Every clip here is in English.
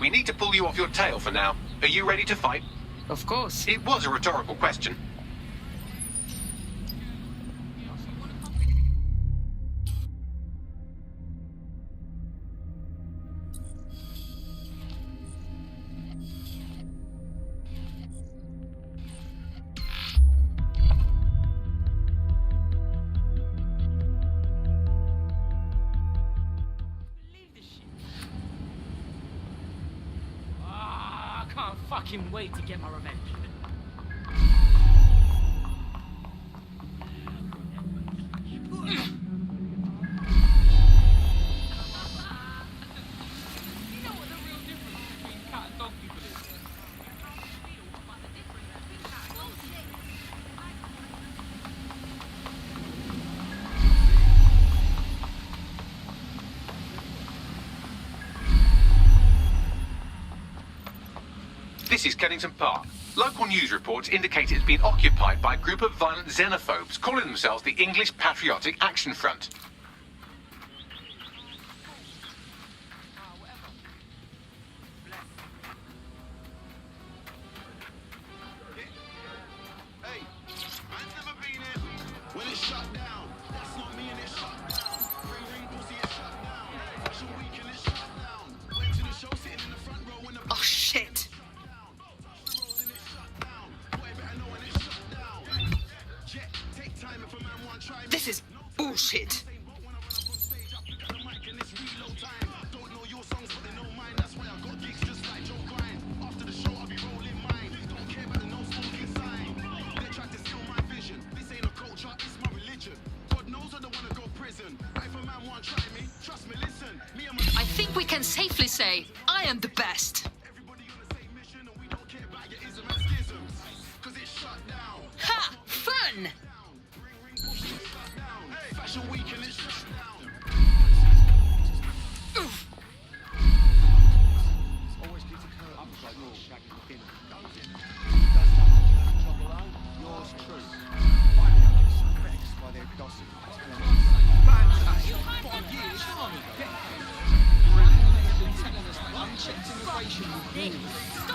we need to pull you off your tail for now. Are you ready to fight? Of course. It was a rhetorical question. Fucking wait to get my revenge. This is Kennington Park. Local news reports indicate it's been occupied by a group of violent xenophobes calling themselves the English Patriotic Action Front. Oh shit! This is bullshit. I think we can safely say I am the best. Ha! Fun!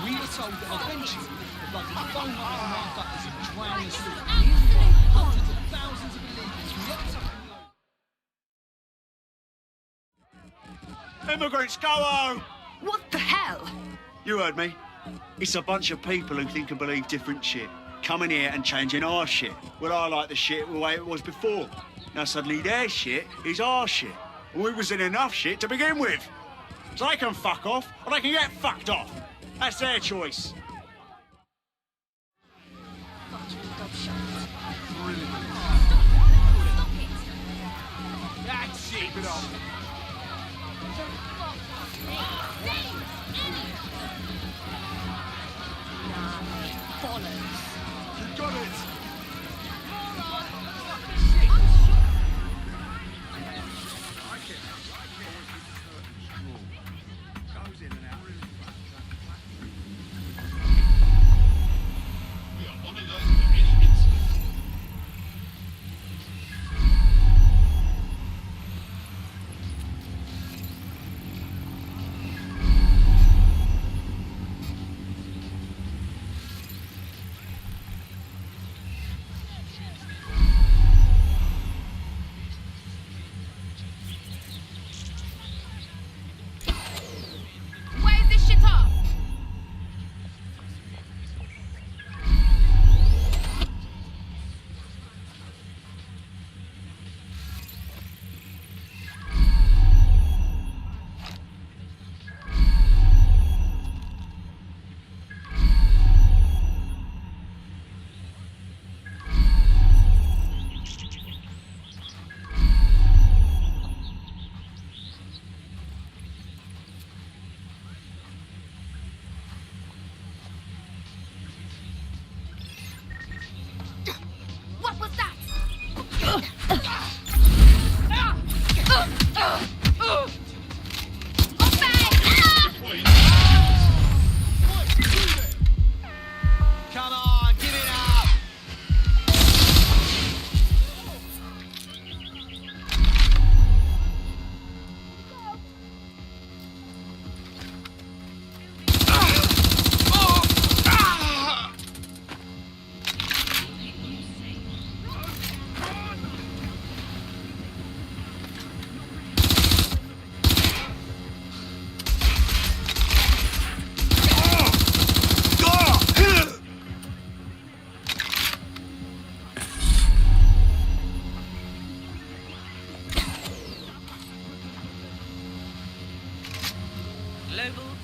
We were told that eventually the bloody phone would mark up as a drowning through. Hundreds of thousands of illegals locked up in loads. Immigrants, go home! What the hell? You heard me. It's a bunch of people who think and believe different shit, coming here and changing our shit. Well, I like the shit the way it was before. Now suddenly their shit is our shit. And we was in enough shit to begin with. So they can fuck off, or they can get fucked off. That's their choice. That's it. You got it.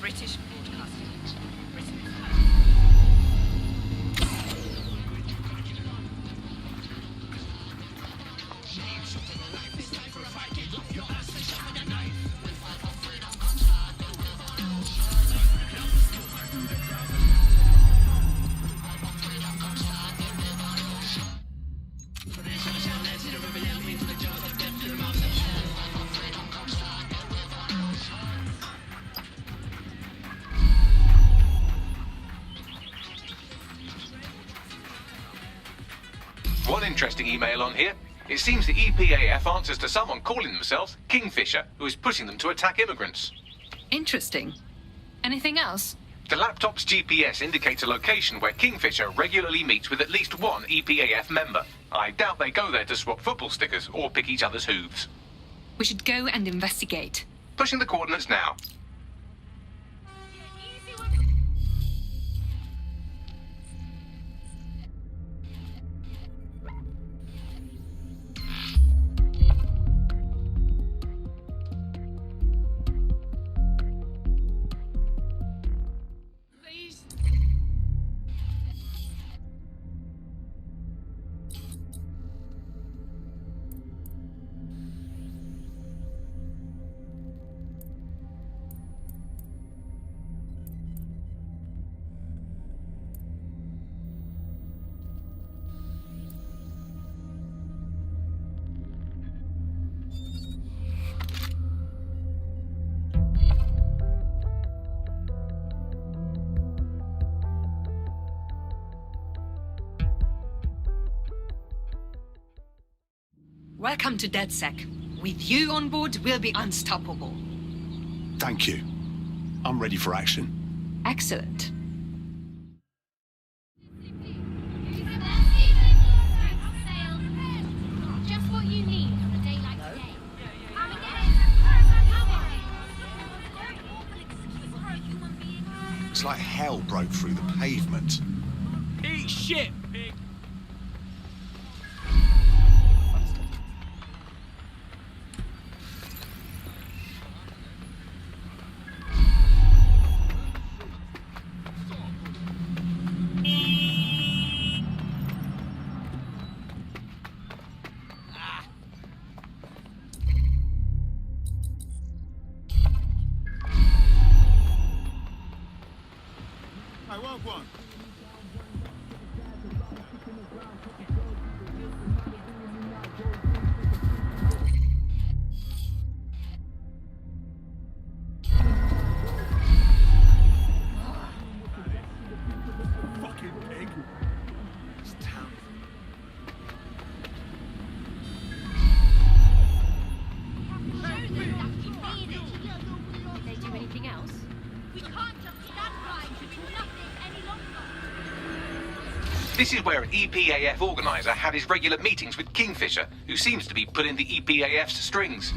British broadcasting. One interesting email on here. It seems the EPAF answers to someone calling themselves Kingfisher, who is pushing them to attack immigrants. Interesting. Anything else? The laptop's GPS indicates a location where Kingfisher regularly meets with at least one EPAF member. I doubt they go there to swap football stickers or pick each other's hooves. We should go and investigate. Pushing the coordinates now. Welcome to DedSec. With you on board, we'll be unstoppable. Thank you. I'm ready for action. Excellent. Just what you need on a day like today. It's like hell broke through the pavement. Eat shit, pig. I want one. Fucking pig. It's town. Did they do anything else? We can't just stand by doing nothing any longer. This is where an EPAF organizer had his regular meetings with Kingfisher, who seems to be pulling the EPAF's strings.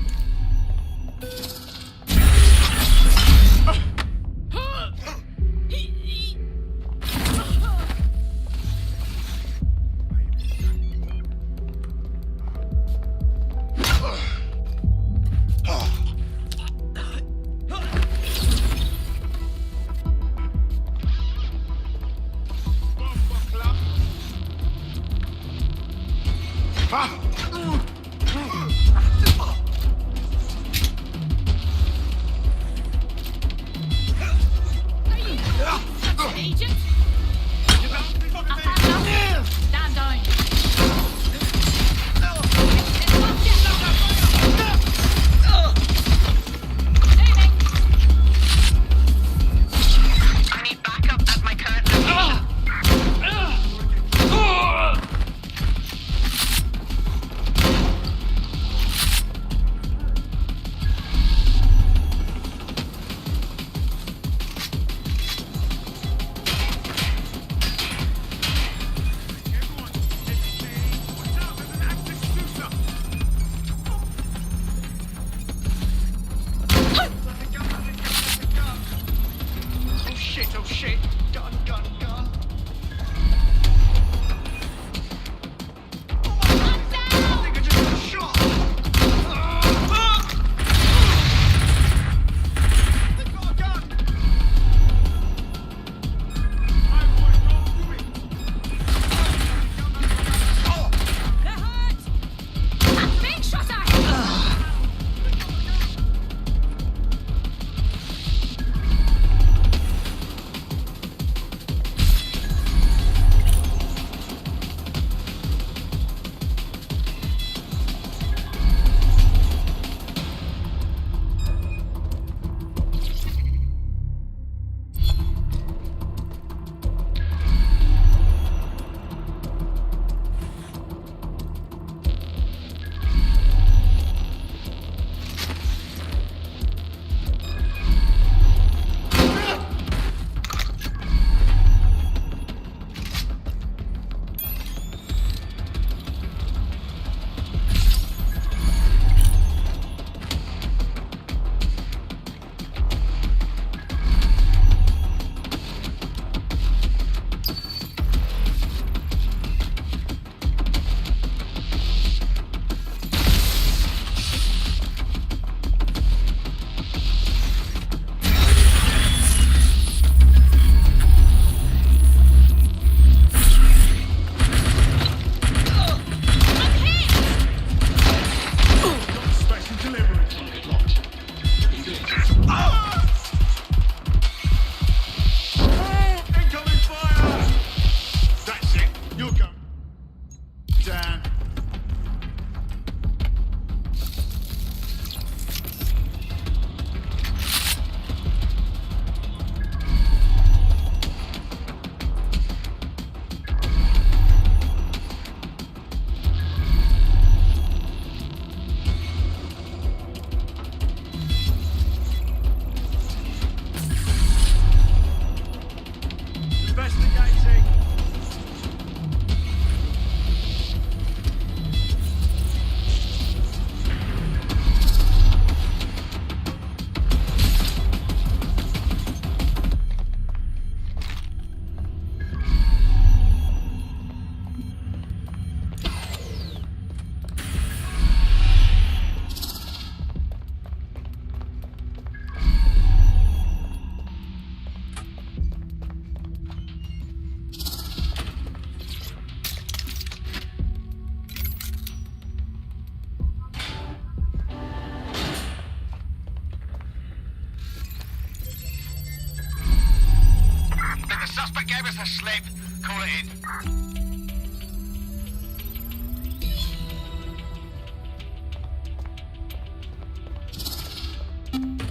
gave us a slip. Call it in.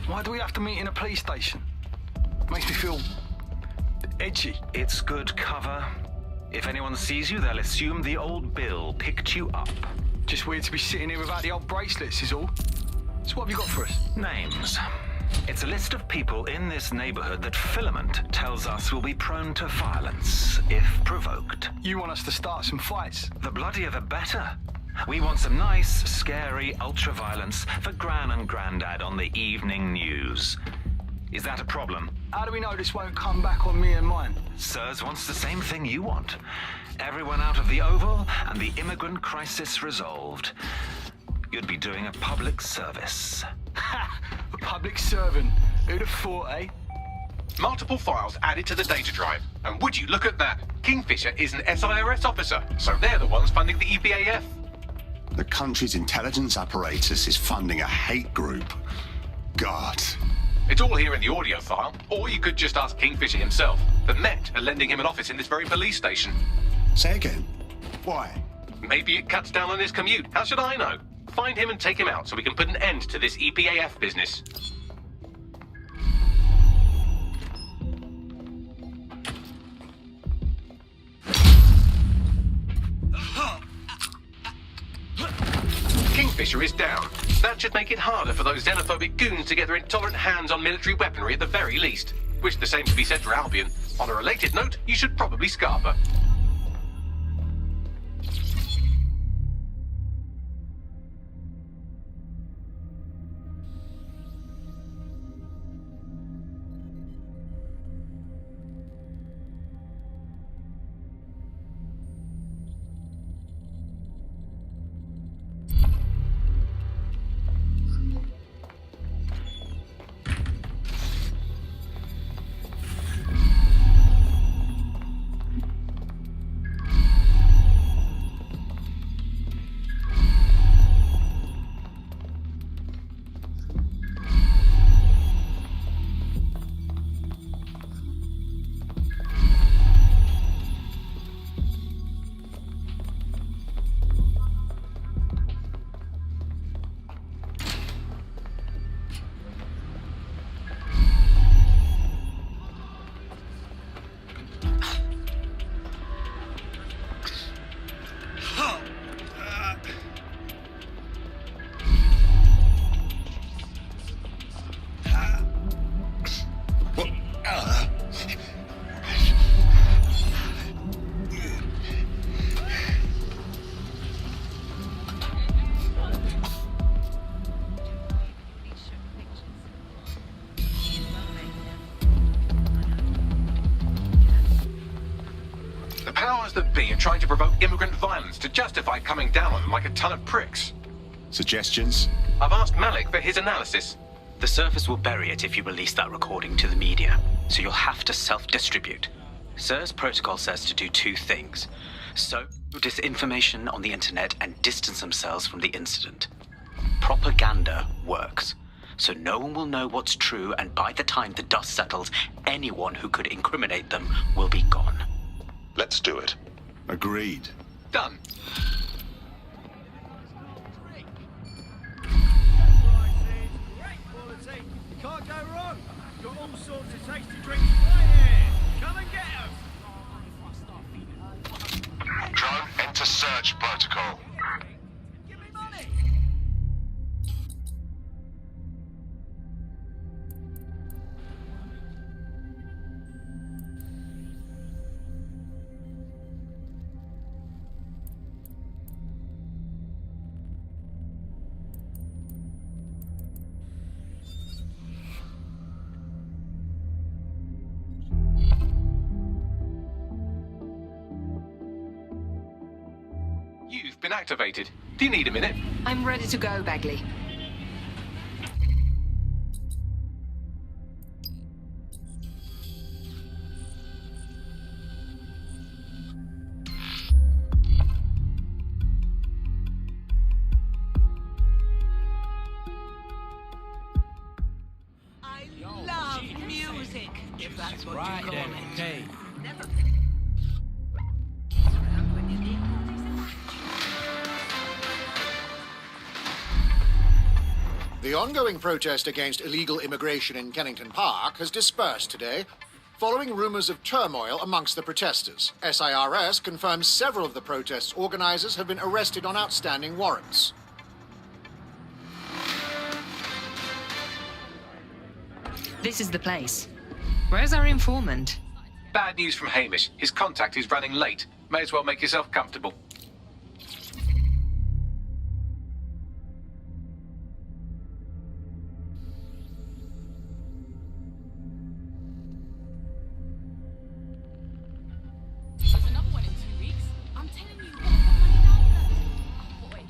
Why do we have to meet in a police station? Makes me feel edgy. It's good cover. If anyone sees you, they'll assume the old Bill picked you up. Just weird to be sitting here without the old bracelets is all. So what have you got for us? Names. It's a list of people in this neighborhood that Filament tells us will be prone to violence if provoked. You want us to start some fights? The bloodier the better. We want some nice, scary ultra-violence for Gran and Grandad on the evening news. Is that a problem? How do we know this won't come back on me and mine? Sirs wants the same thing you want. Everyone out of the Oval and the immigrant crisis resolved. You'd be doing a public service. Ha! A public servant. Who'd have thought, eh? Multiple files added to the data drive. And would you look at that? Kingfisher is an SIRS officer, so they're the ones funding the EPAF. The country's intelligence apparatus is funding a hate group. God. It's all here in the audio file, or you could just ask Kingfisher himself. The Met are lending him an office in this very police station. Say again. Why? Maybe it cuts down on his commute. How should I know? Find him and take him out so we can put an end to this EPAF business. Kingfisher is down. That should make it harder for those xenophobic goons to get their intolerant hands on military weaponry at the very least. Wish the same could be said for Albion. On a related note, you should probably scarper. That be are trying to provoke immigrant violence to justify coming down on them like a ton of pricks. Suggestions? I've asked Malik for his analysis. The Surface will bury it if you release that recording to the media, so you'll have to self-distribute. SIR's protocol says to do two things. Sow disinformation on the internet and distance themselves from the incident. Propaganda works, so no one will know what's true, and by the time the dust settles, anyone who could incriminate them will be gone. Let's do it. Agreed. Done. Can't go wrong. Got all sorts of tasty drinks right here. Come and get them. Drone, enter search protocol. Give me money. You've been activated. Do you need a minute? I'm ready to go, Bagley. I love music, if that's what you call it. Hey, The ongoing protest against illegal immigration in Kennington Park has dispersed today, following rumours of turmoil amongst the protesters. SIRS confirms several of the protest's organisers have been arrested on outstanding warrants. This is the place. Where's our informant? Bad news from Hamish. His contact is running late. May as well make yourself comfortable. There's another one in 2 weeks. I'm telling you, what money now? Oh boy.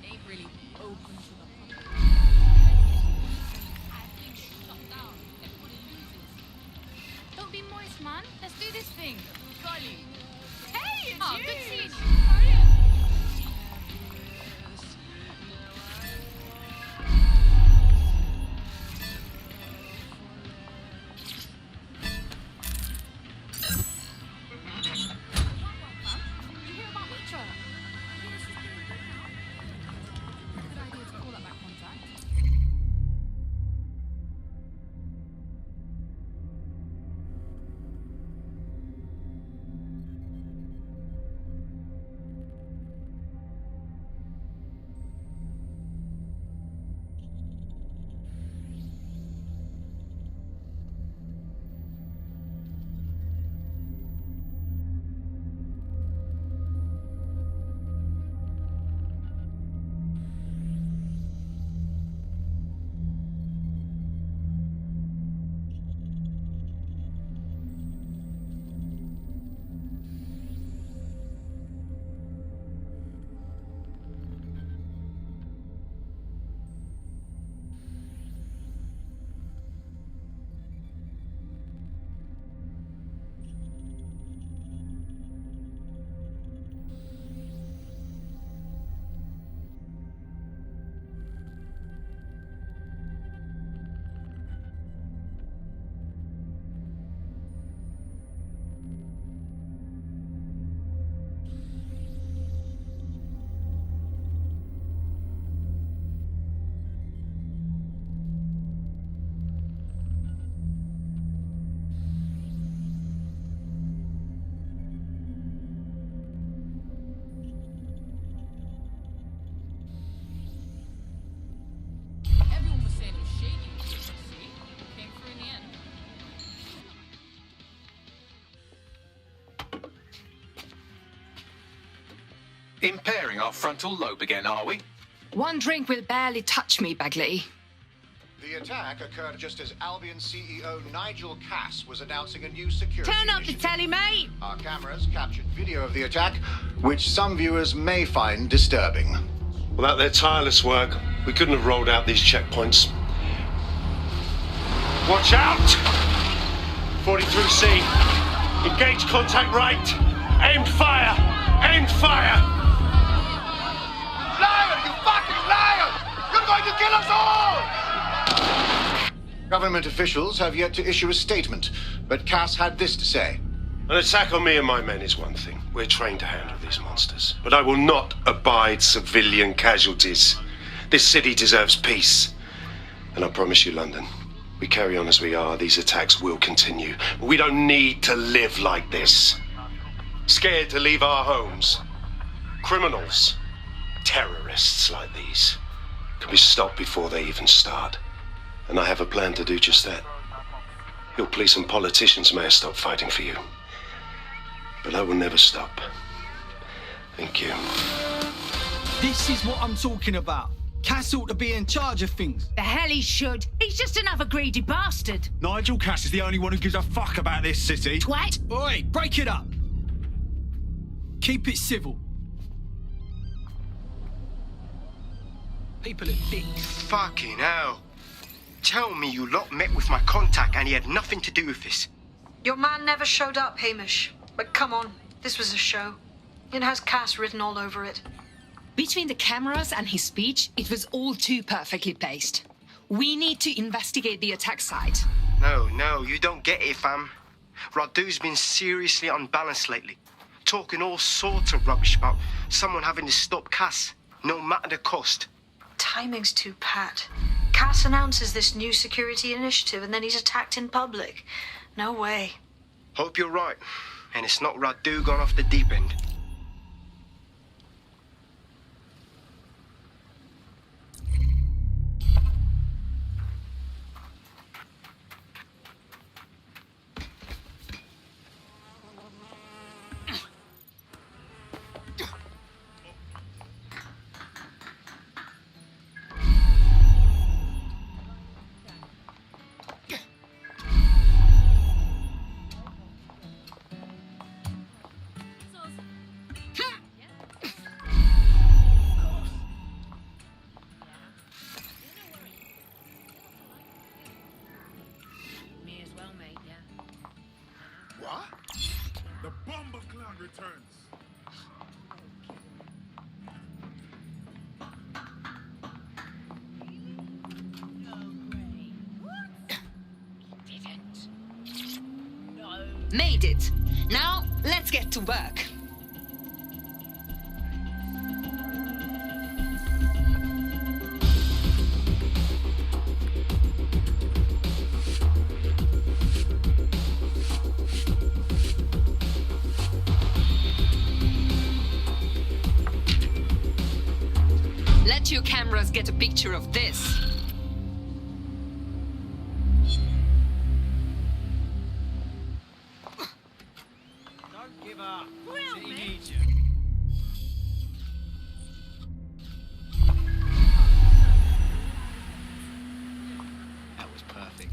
Ain't really open to the public. Everything's shut down. Everybody loses. Don't be moist, man. Let's do this thing. Golly. Hey, it's you. Good seeing you. How are you? You hear about Mitra? Good idea to call up that contact. Everyone was saying it was shady. See? Came through in the end. Impairing our frontal lobe again, are we? One drink will barely touch me, Bagley. The attack occurred just as Albion CEO Nigel Cass was announcing a new security Turn up the initiative. telly, mate. Our cameras captured video of the attack, which some viewers may find disturbing. Without their tireless work, we couldn't have rolled out these checkpoints. Watch out! 43 C. Engage contact right. Aim fire! Aim fire! Liar! You fucking liar! You're going to kill us all! Government officials have yet to issue a statement, but Cass had this to say. An attack on me and my men is one thing. We're trained to handle these monsters. But I will not abide civilian casualties. This city deserves peace. And I promise you, London, we carry on as we are, these attacks will continue. We don't need to live like this. Scared to leave our homes. Criminals, terrorists like these can be stopped before they even start. And I have a plan to do just that. Your police and politicians may have stopped fighting for you. But I will never stop. Thank you. This is what I'm talking about. Cass ought to be in charge of things. The hell he should. He's just another greedy bastard. Nigel Cass is the only one who gives a fuck about this city. Twat. Oi, break it up. Keep it civil. People are dicks. Fucking hell. Tell me you lot met with my contact and he had nothing to do with this. Your man never showed up, Hamish. But come on, this was a show. It has Cass written all over it. Between the cameras and his speech, it was all too perfectly placed. We need to investigate the attack site. No, you don't get it, fam. Radu's been seriously unbalanced lately, talking all sorts of rubbish about someone having to stop Cass, no matter the cost. Timing's too pat. Cass announces this new security initiative and then he's attacked in public. No way. Hope you're right, and it's not Radu gone off the deep end. What? The Bomber Clan returns. Made it. Now, let's get to work. Let your cameras get a picture of this. Don't give up. City needs you. That was perfect.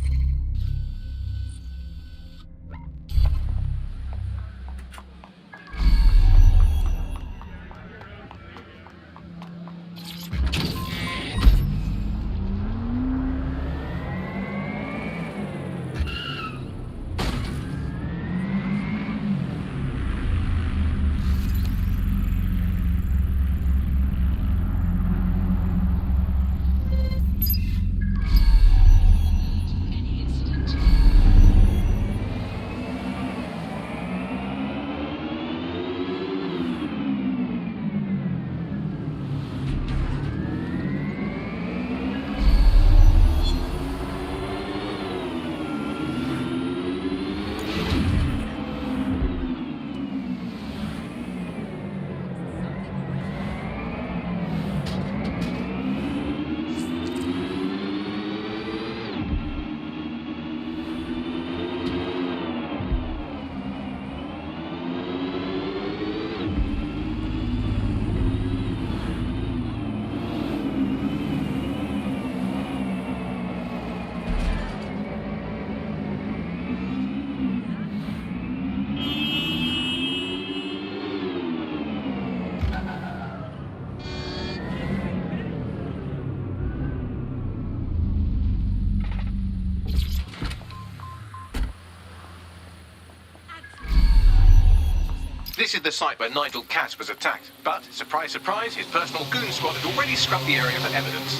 This is the site where Nigel Cass was attacked, but, surprise, surprise, his personal goon squad had already scrubbed the area for evidence.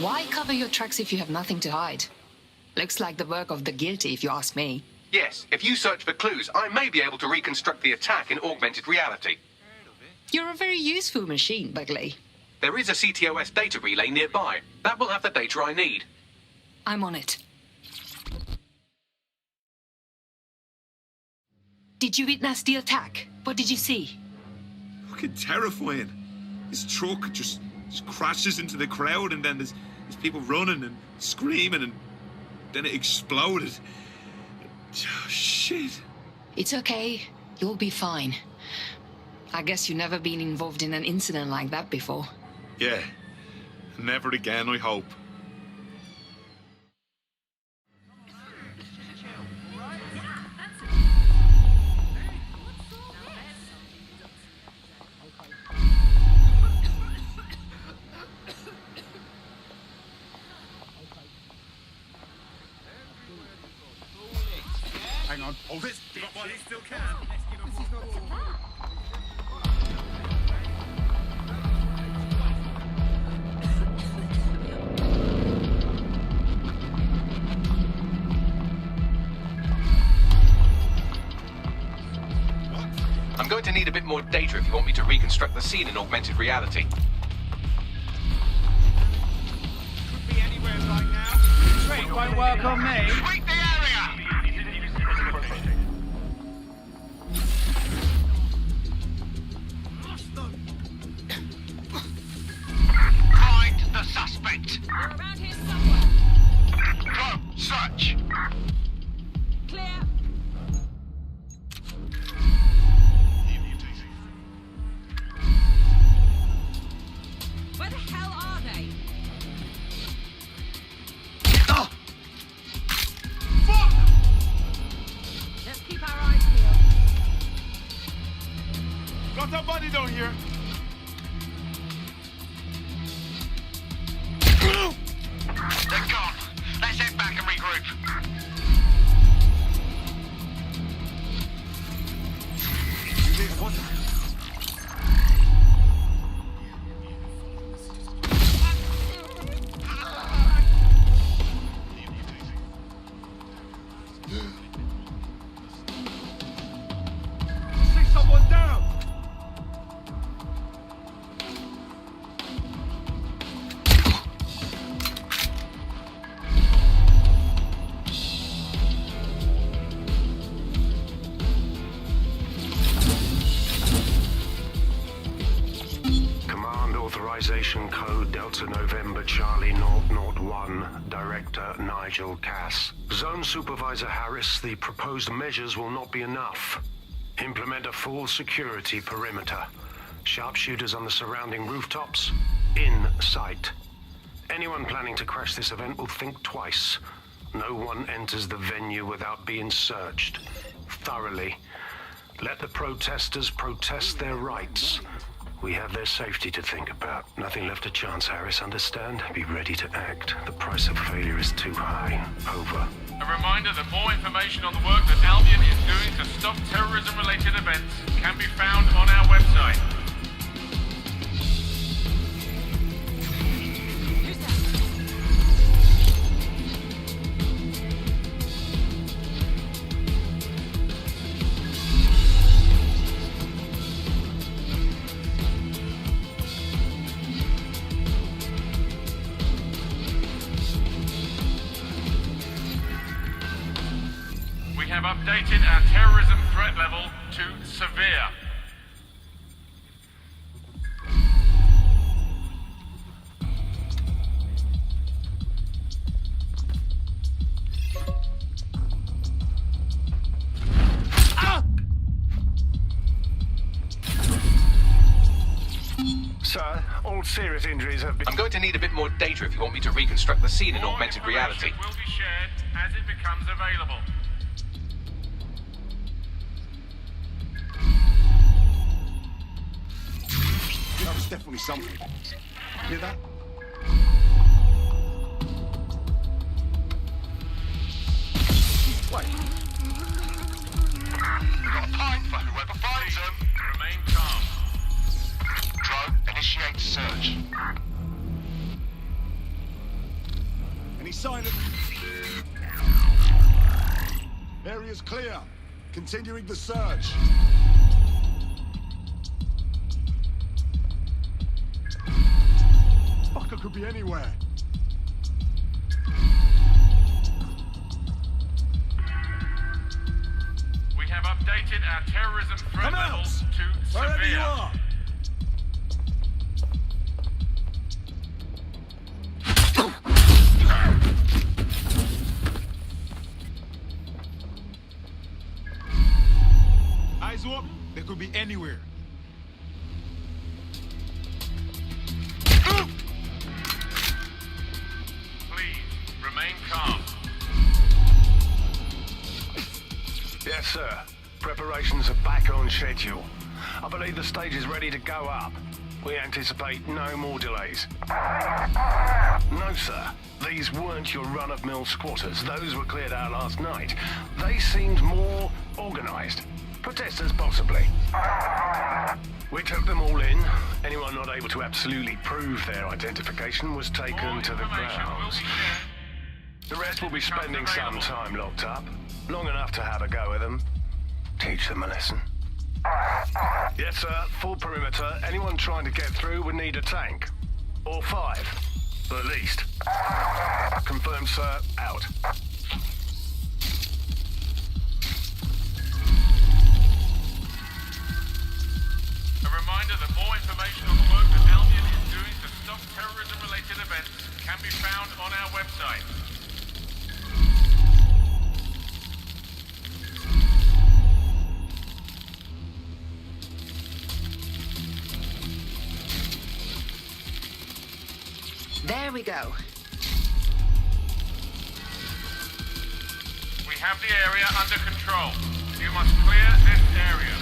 Why cover your tracks if you have nothing to hide? Looks like the work of the guilty, if you ask me. Yes, if you search for clues, I may be able to reconstruct the attack in augmented reality. You're a very useful machine, Bugley. There is a CTOS data relay nearby. That will have the data I need. I'm on it. Did you witness the attack? What did you see? Fucking terrifying. This truck just crashes into the crowd, and then there's people running and screaming, and then it exploded. Oh, shit. It's okay. You'll be fine. I guess you've never been involved in an incident like that before. Yeah. Never again, I hope. Hang on, hold it. Give up while you still can. going to need a bit more data if you want me to reconstruct the scene in augmented reality. Could be anywhere right now. Trick won't work on me. Sweep the area! Find the suspect. They're around here somewhere. Go, search. Clear. Where the hell are they? Fuck! Let's keep our eyes peeled. Got that body down here. They're gone. Let's head back and regroup. What? See someone down. Command authorization code Delta November Charlie 001, Director Nigel Cass. Zone Supervisor Harris, the proposed measures will not be enough. Implement a full security perimeter. Sharpshooters on the surrounding rooftops, in sight. Anyone planning to crash this event will think twice. No one enters the venue without being searched. Thoroughly. Let the protesters protest their rights. We have their safety to think about. Nothing left to chance, Harris. Understand? Be ready to act. The price of failure is too high. Over. A reminder that more information on the work that Albion is doing to stop terrorism-related events can be found on our website. We have updated our terrorism threat level to severe. Sir, all serious injuries have been... I'm going to need a bit more data if you want me to reconstruct the scene in augmented reality. Will be shared as it becomes available. That was definitely something. Hear that? Wait. We've got a pine for whoever finds them. Remain calm. Drone, initiate search. Any sign of... Area's clear. Continuing the search. Fucker could be anywhere. We have updated our terrorism threat level to Wherever severe. you are. Eyes up. They could be anywhere. Please remain calm. Yes, sir. Preparations are back on schedule. I believe the stage is ready to go up. We anticipate no more delays. No, sir. These weren't your run-of-mill squatters. Those were cleared out last night. They seemed more organized. Protesters, possibly. We took them all in. Anyone not able to absolutely prove their identification was taken to the grounds. The rest will be spending some time locked up. Long enough to have a go at them. Teach them a lesson. Yes, sir. Full perimeter. Anyone trying to get through would need a tank. Or 5. At least. Confirmed, sir. Out. A reminder that more information on the work that Albion is doing to stop terrorism-related events can be found on our website. There we go. We have the area under control. You must clear this area.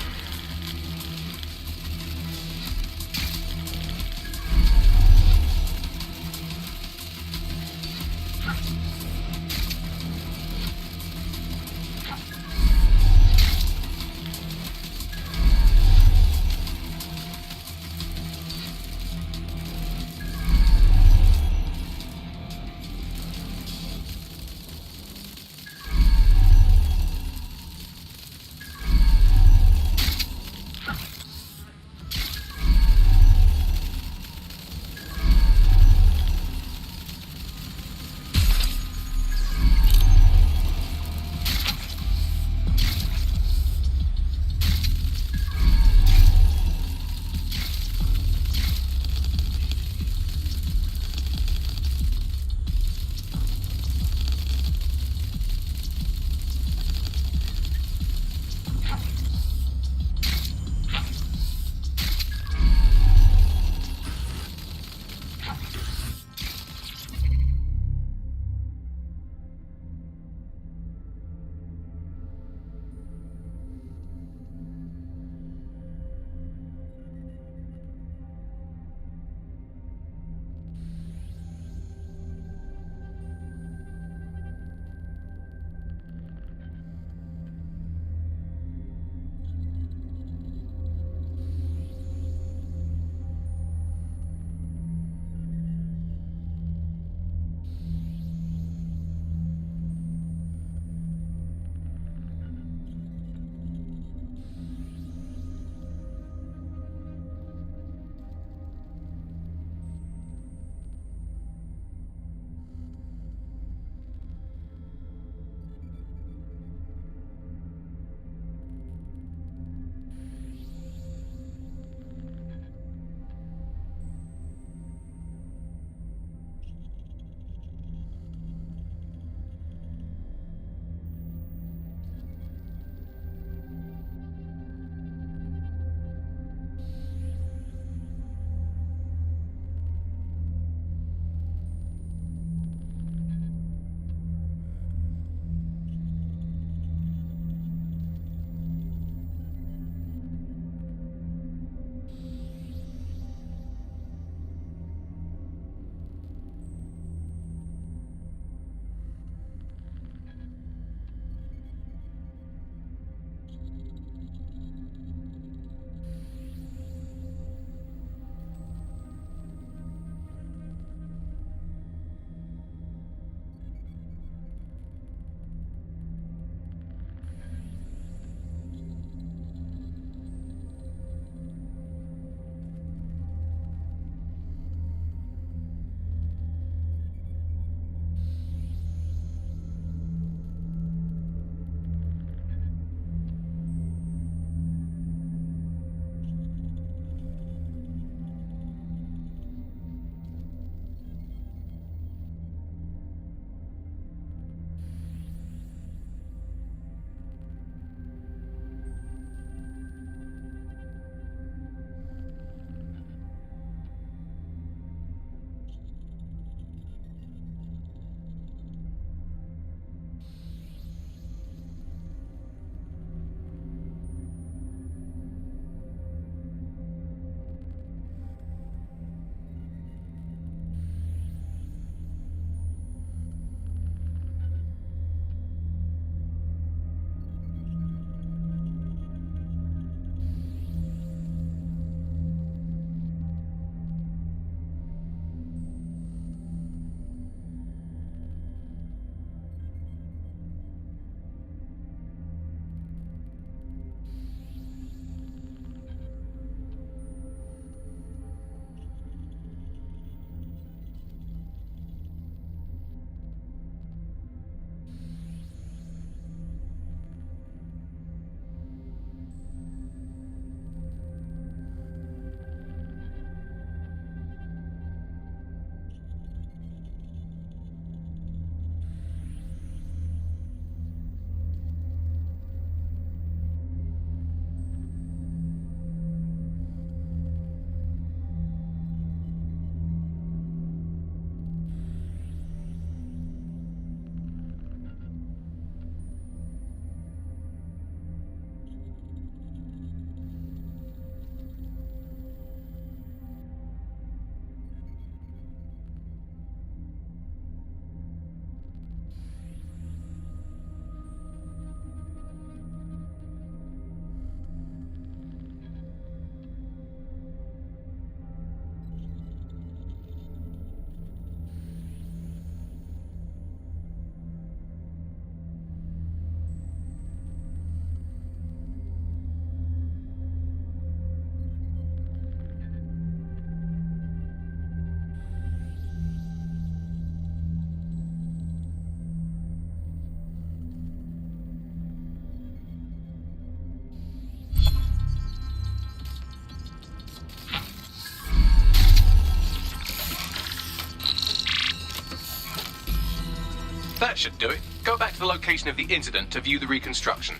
That should do it. Go back to the location of the incident to view the reconstruction.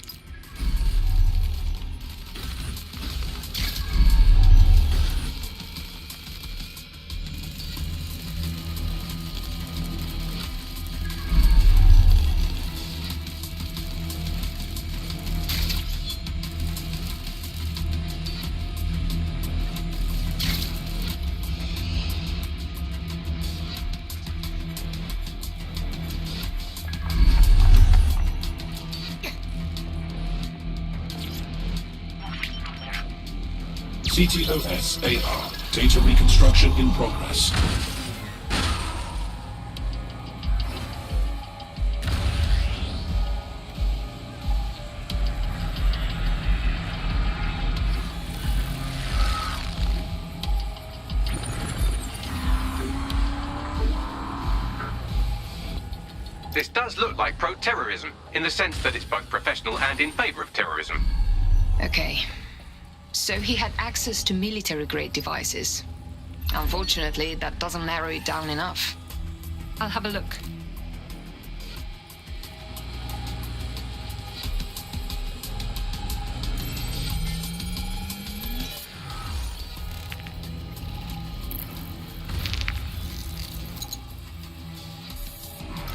CTOS AR. Data reconstruction in progress. This does look like pro-terrorism, in the sense that it's both professional and in favor of terrorism. Okay. So he had access to military-grade devices. Unfortunately, that doesn't narrow it down enough. I'll have a look.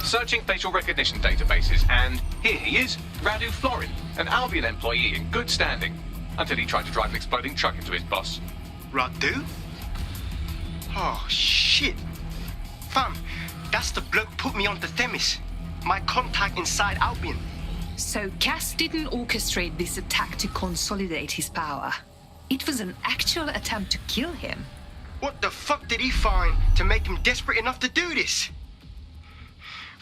Searching facial recognition databases, and here he is, Radu Florin, an Albion employee in good standing. Until he tried to drive an exploding truck into his boss. Radu? Oh, shit. Fam, that's the bloke put me onto Themis. My contact inside Albion. So Cass didn't orchestrate this attack to consolidate his power. It was an actual attempt to kill him. What the fuck did he find to make him desperate enough to do this?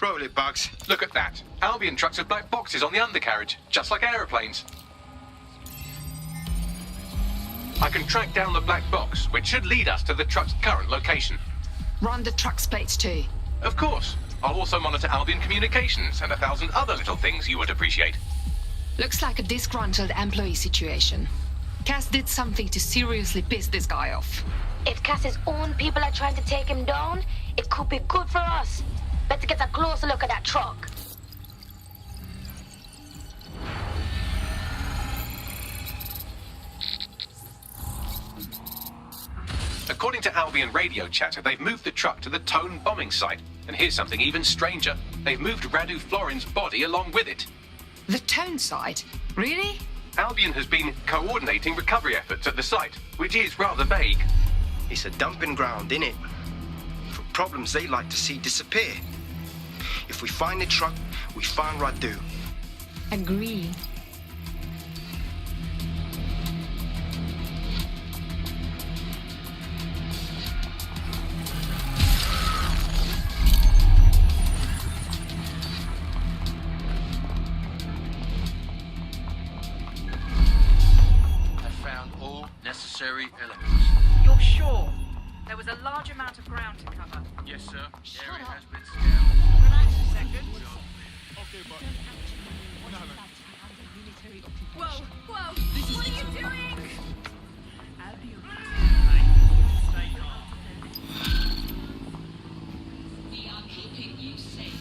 Roll it, Bugs. Look at that. Albion trucks have black boxes on the undercarriage, just like aeroplanes. I can track down the black box, which should lead us to the truck's current location. Run the truck's plates too. Of course. I'll also monitor Albion communications and 1,000 other little things you would appreciate. Looks like a disgruntled employee situation. Cass did something to seriously piss this guy off. If Cass's own people are trying to take him down, it could be good for us. Better get a closer look at that truck. According to Albion radio chatter, they've moved the truck to the Tone bombing site. And here's something even stranger. They've moved Radu Florin's body along with it. The Tone site? Really? Albion has been coordinating recovery efforts at the site, which is rather vague. It's a dumping ground, innit? For problems they like to see disappear. If we find the truck, we find Radu. Agree. Necessary elements. You're sure? There was a large amount of ground to cover. Yes, sir. The area has been scoured. Relax a second. Okay, but... Whoa, whoa! What are you doing? We are keeping you safe.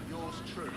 Yours truly.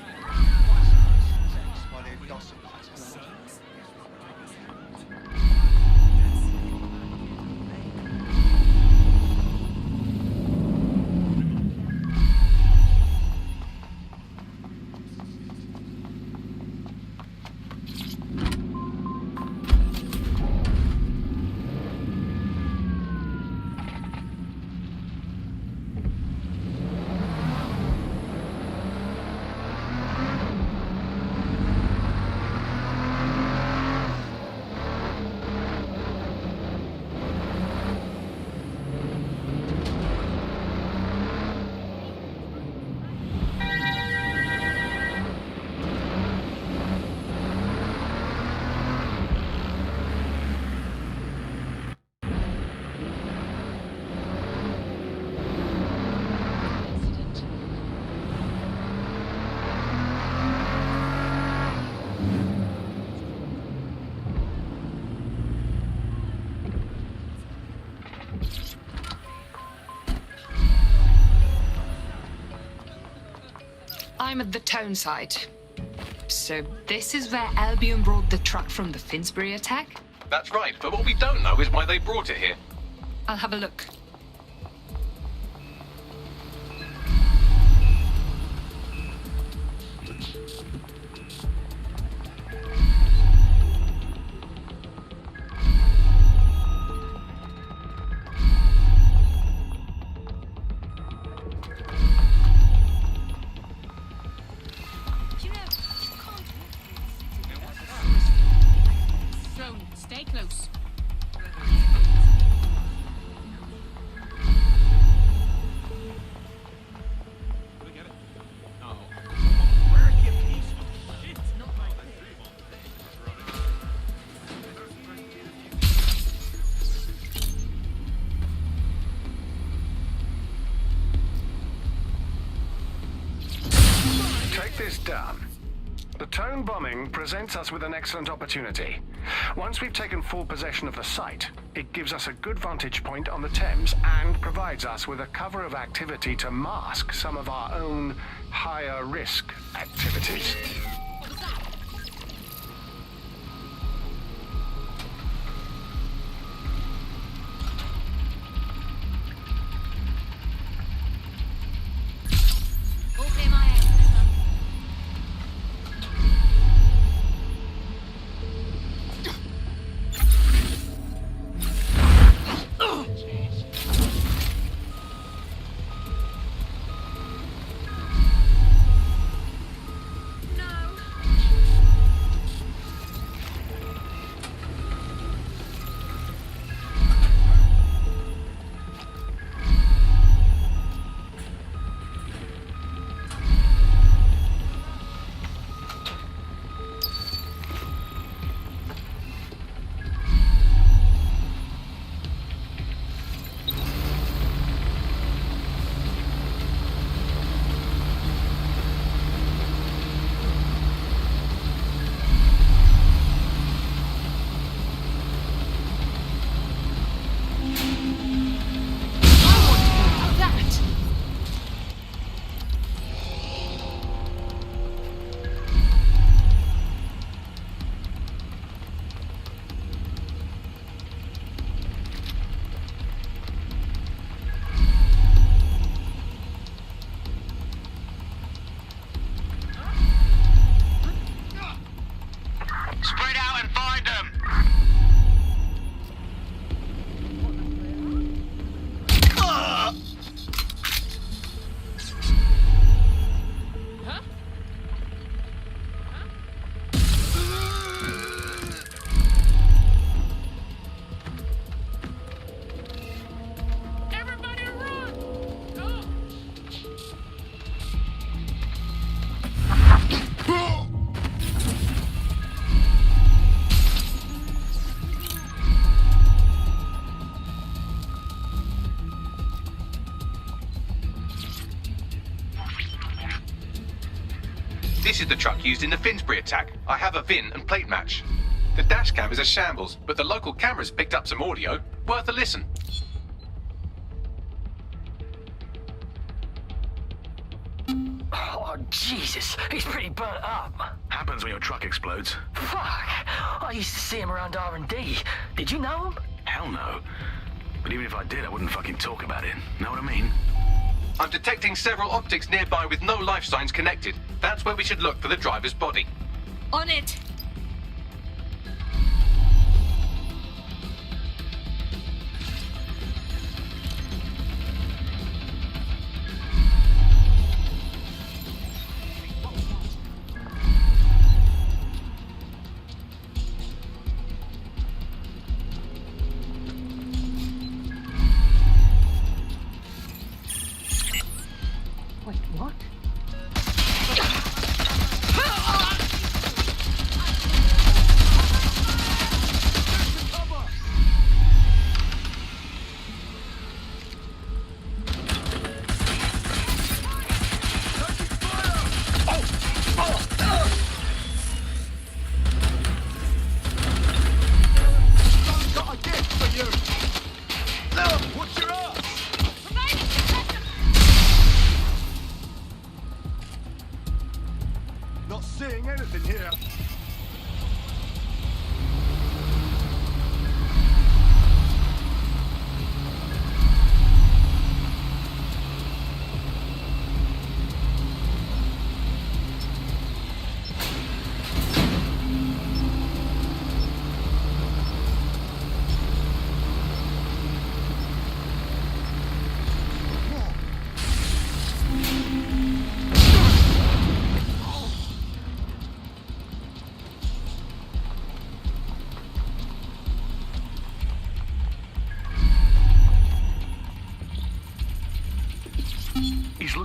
I'm at the town site. So this is where Albion brought the truck from the Finsbury attack? That's right, but what we don't know is why they brought it here. I'll have a look. Drone, stay close. Take this down. The town bombing presents us with an excellent opportunity. Once we've taken full possession of the site, it gives us a good vantage point on the Thames and provides us with a cover of activity to mask some of our own higher risk activities. Okay, my ass, over. Spread out and find them! Everybody run! Go! This is the truck used in the Finsbury attack. I have a VIN and plate match. The dash cam is a shambles, but the local cameras picked up some audio. Worth a listen. Oh, Jesus. He's pretty burnt up. Happens when your truck explodes. Fuck. I used to see him around R&D. Did you know him? Hell no. But even if I did, I wouldn't fucking talk about it. Know what I mean? I'm detecting several optics nearby with no life signs connected. That's where we should look for the driver's body. On it! Wait, what?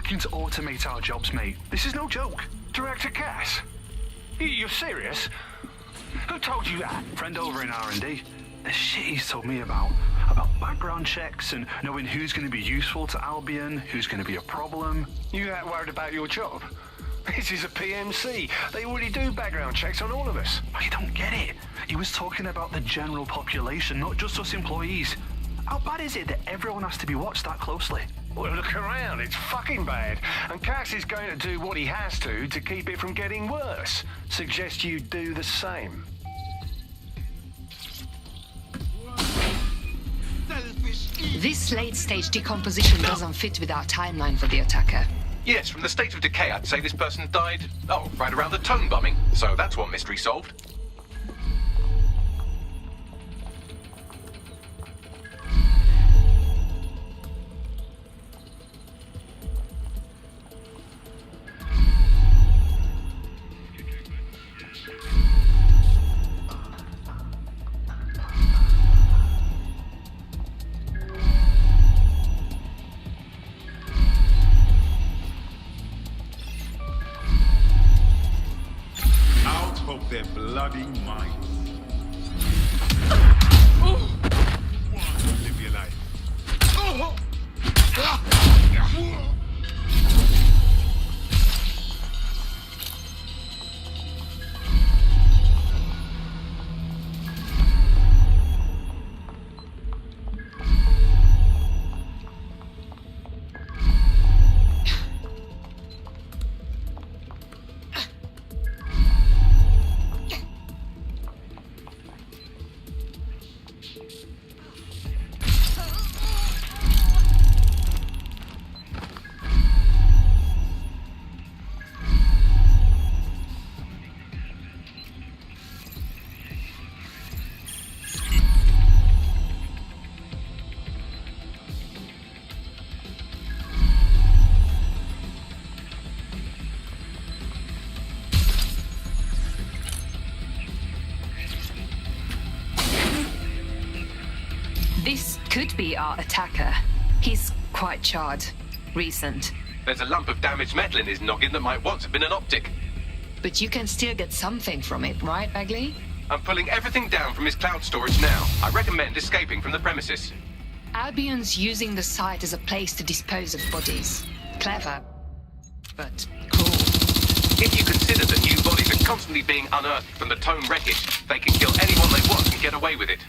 looking to automate our jobs, mate. This is no joke. Director Cass? You're serious? Who told you that? Friend over in R&D. The shit he's told me about background checks and knowing who's going to be useful to Albion, who's going to be a problem. You that worried about your job? This is a PMC. They already do background checks on all of us. I don't get it. He was talking about the general population, not just us employees. How bad is it that everyone has to be watched that closely? Well, look around. It's fucking bad. And Cass is going to do what he has to keep it from getting worse. Suggest you do the same. This late-stage decomposition doesn't fit with our timeline for the attacker. Yes, from the state of decay, I'd say this person died, right around the tone bombing. So that's one mystery solved. Of their bloody minds. Live your life. This could be our attacker. He's quite charred. Recent. There's a lump of damaged metal in his noggin that might once have been an optic. But you can still get something from it, right, Bagley? I'm pulling everything down from his cloud storage now. I recommend escaping from the premises. Albion's using the site as a place to dispose of bodies. Clever, but cool. If you consider that new bodies are constantly being unearthed from the Tome wreckage, they can kill anyone they want and get away with it.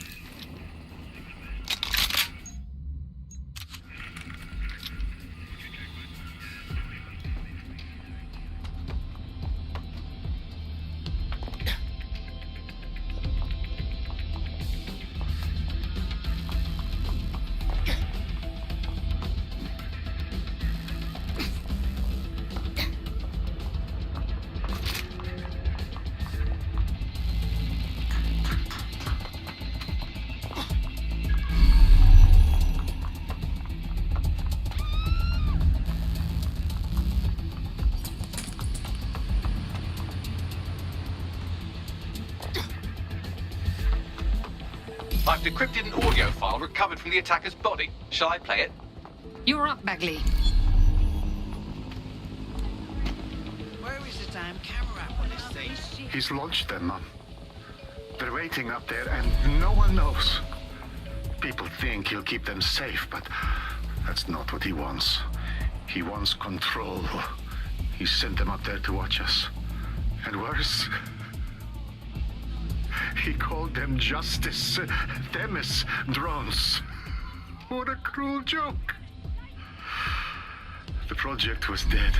I've decrypted an audio file recovered from the attacker's body. Shall I play it? You're up, Bagley. Where is the damn camera on this thing? He's launched them, Mum. They're waiting up there and no one knows. People think he'll keep them safe, but that's not what he wants. He wants control. He sent them up there to watch us. And worse, he called them Justice, Themis drones. What a cruel joke. The project was dead,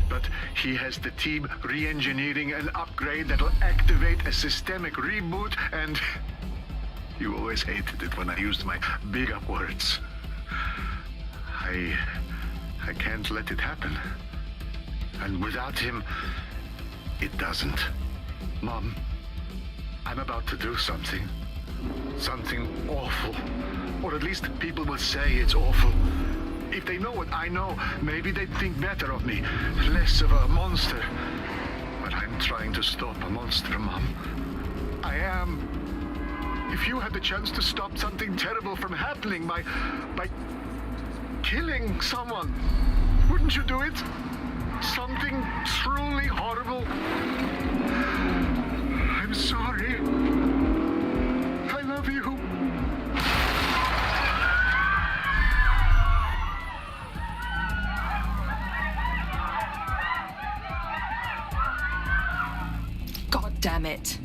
but he has the team re-engineering an upgrade that'll activate a systemic reboot, and you always hated it when I used my big up words. I can't let it happen. And without him, it doesn't. Mom, I'm about to do something. Something awful. Or at least people will say it's awful. If they know what I know, maybe they'd think better of me. Less of a monster. But I'm trying to stop a monster, Mom. I am. If you had the chance to stop something terrible from happening by killing someone, Wouldn't you do it? Something truly horrible. I'm sorry. I love you. God damn it.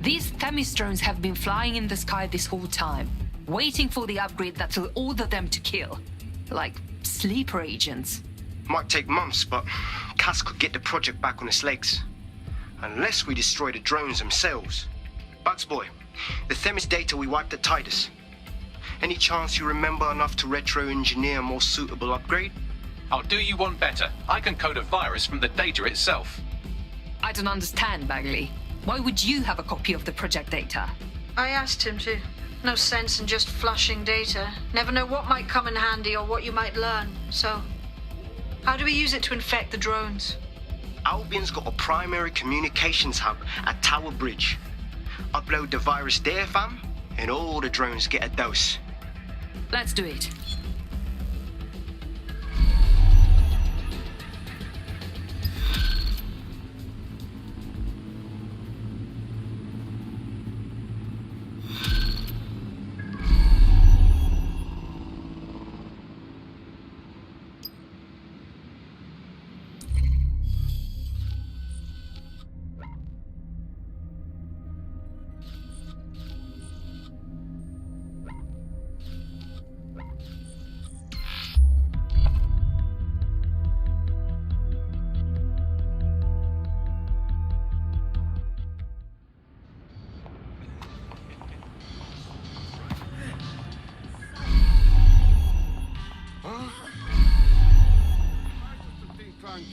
These Themis drones have been flying in the sky this whole time, waiting for the upgrade that will order them to kill. Like sleeper agents. Might take months, but Cass could get the project back on its legs. Unless we destroy the drones themselves. Bugs Boy, the Themis data we wiped at Titus. Any chance you remember enough to retro-engineer a more suitable upgrade? I'll do you one better. I can code a virus from the data itself. I don't understand, Bagley. Why would you have a copy of the project data? I asked him to. No sense in just flushing data. Never know what might come in handy or what you might learn. So, how do we use it to infect the drones? Albion's got a primary communications hub at Tower Bridge. Upload the virus there, fam, and all the drones get a dose. Let's do it.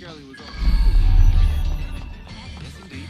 Kelly was on. Yes, indeed.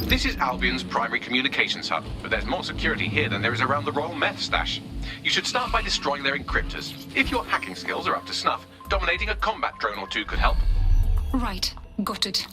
This is Albion's primary communications hub, but there's more security here than there is around the Royal Meth stash. You should start by destroying their encryptors. If your hacking skills are up to snuff, dominating a combat drone or two could help. Right, got it.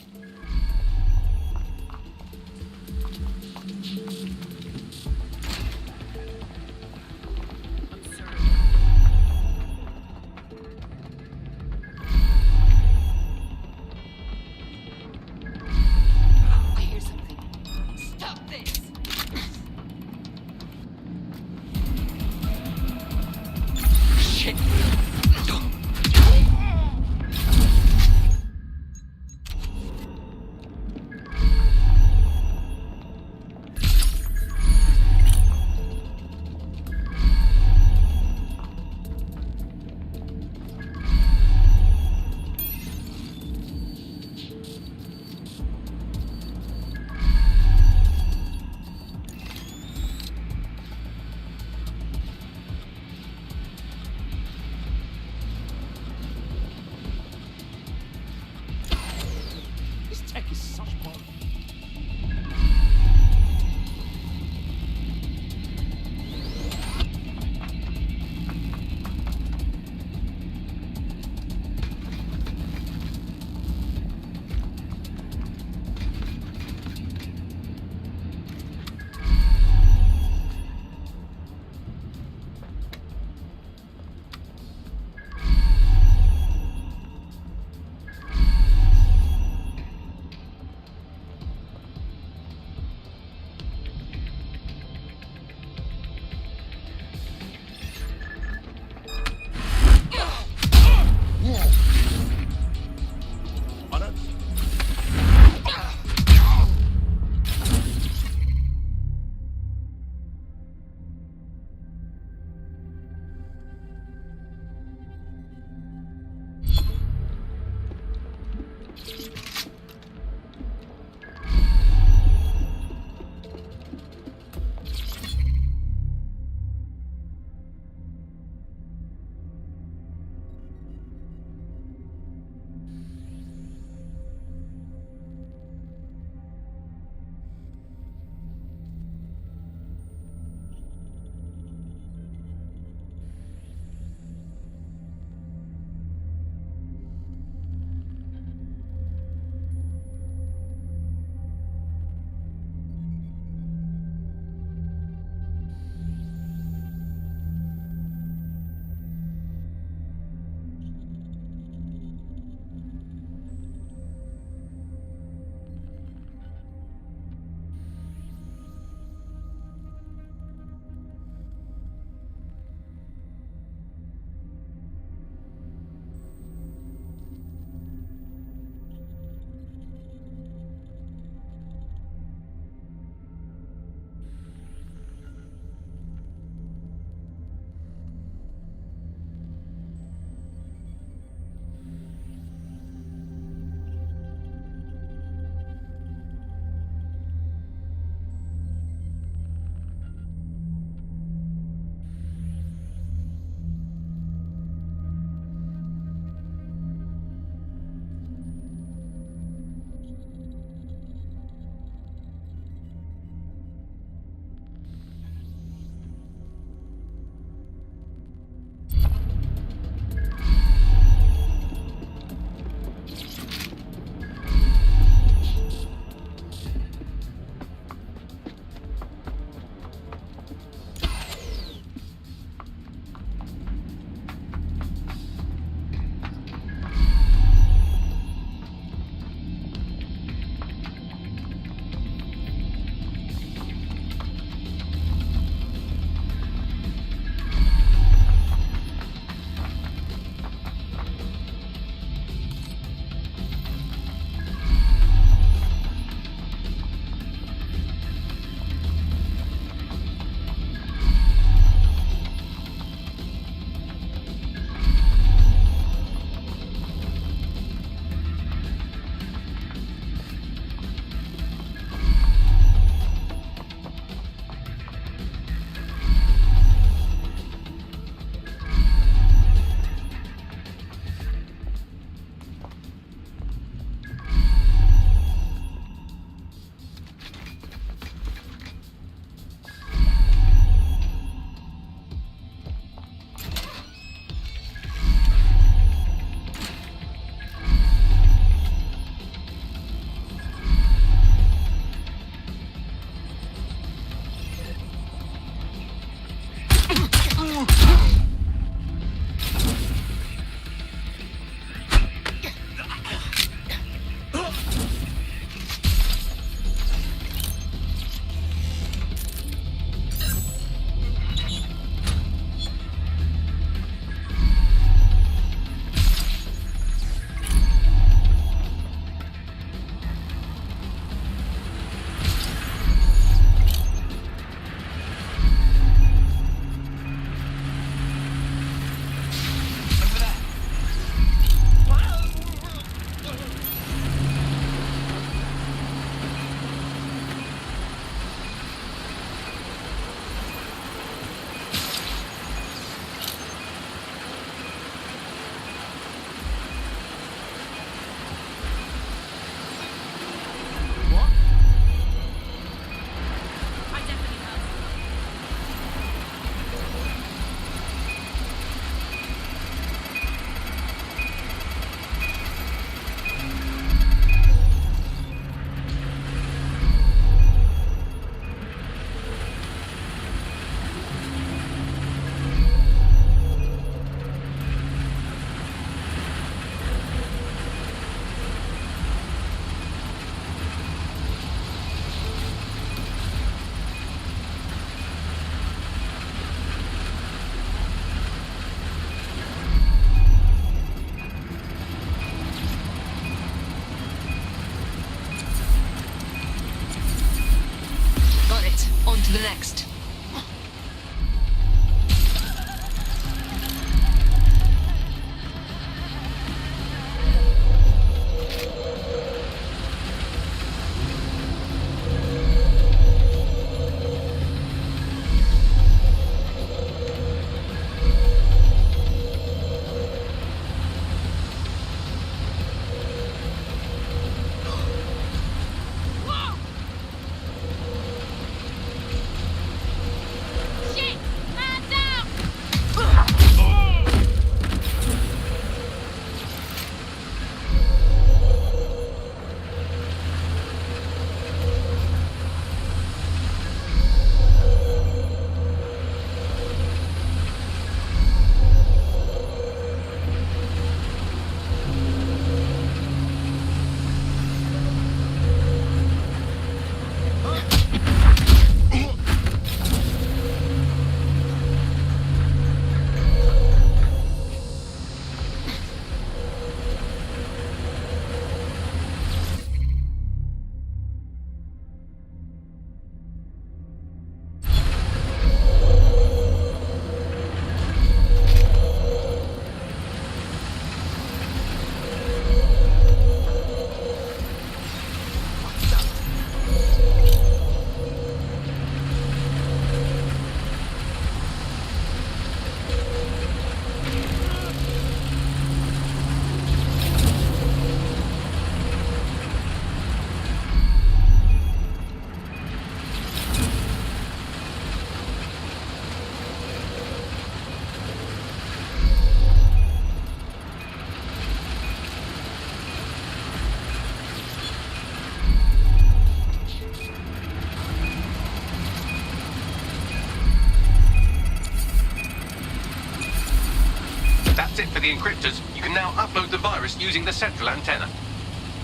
That's it for the encryptors. You can now upload the virus using the central antenna.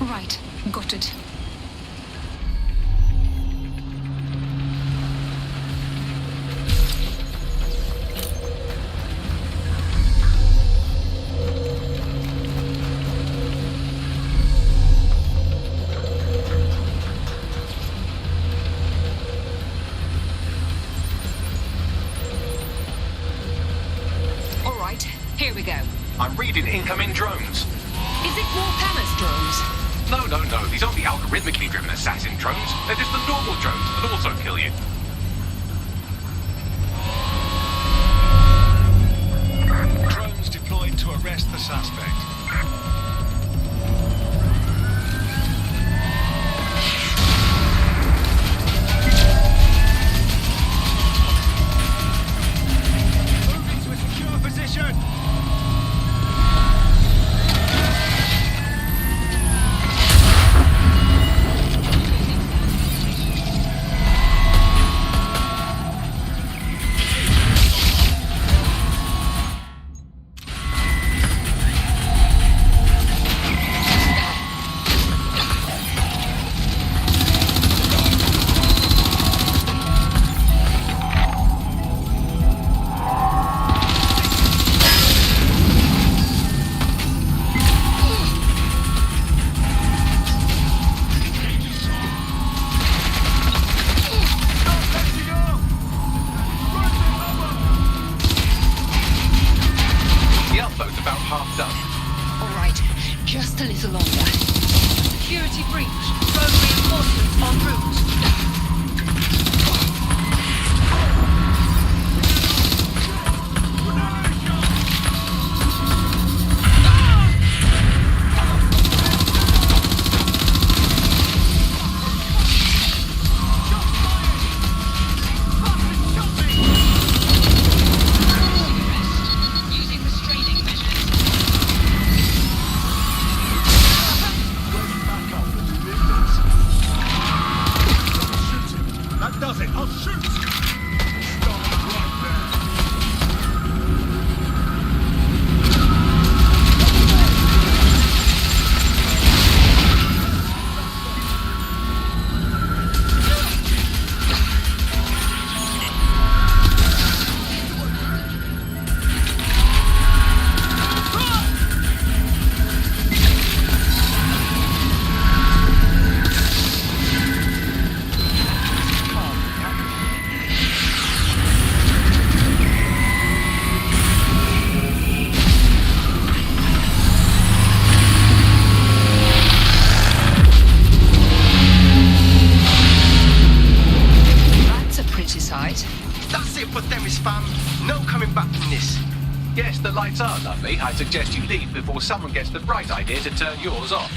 Right, got it. All right, here we go. I'm reading incoming drones. Is it more Palace drones? No. These aren't the algorithmically driven assassin drones. They're just the normal drones that also kill you. Drones deployed to arrest the suspect. Moving to a secure position. The upload's about half done. All right, just a little longer. Security breach. Drone reinforcements en route. Using restraining measures. That does it. I'll shoot. Stop right there. That's a pretty sight. That's it for Themis, fam. No coming back from this. Yes, the lights are lovely. I suggest you leave before someone gets the bright idea to turn yours off.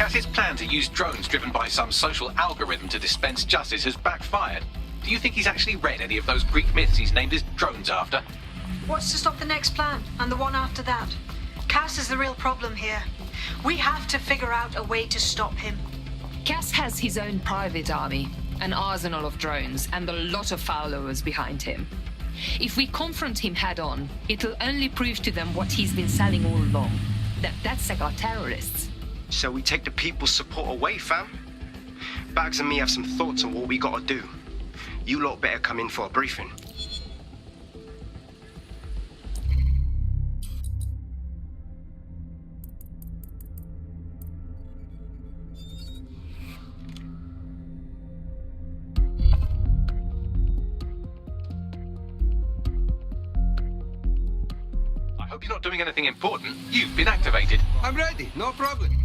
Cass's plan to use drones driven by some social algorithm to dispense justice has backfired. Do you think he's actually read any of those Greek myths he's named his drones after? What's to stop the next plan, and the one after that? Cass is the real problem here. We have to figure out a way to stop him. Cass has his own private army, an arsenal of drones, and a lot of followers behind him. If we confront him head-on, it'll only prove to them what he's been selling all along, that DedSec are terrorists. So we take the people's support away, fam? Bags and me have some thoughts on what we gotta do. You lot better come in for a briefing. I hope you're not doing anything important. You've been activated. I'm ready, no problem.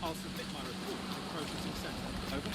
I'll submit my report to the processing center. Over.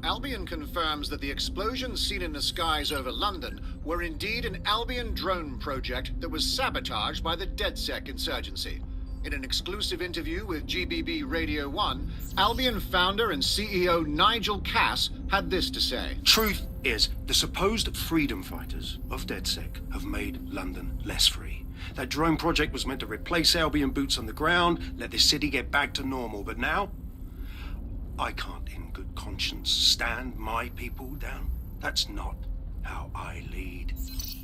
Albion confirms that the explosions seen in the skies over London were indeed an Albion drone project that was sabotaged by the DedSec insurgency. In an exclusive interview with GBB Radio 1, Albion founder and CEO Nigel Cass had this to say. Truth is, the supposed freedom fighters of DedSec have made London less free. That drone project was meant to replace Albion boots on the ground, let the city get back to normal, but now I can't in good conscience stand my people down. That's not how I lead.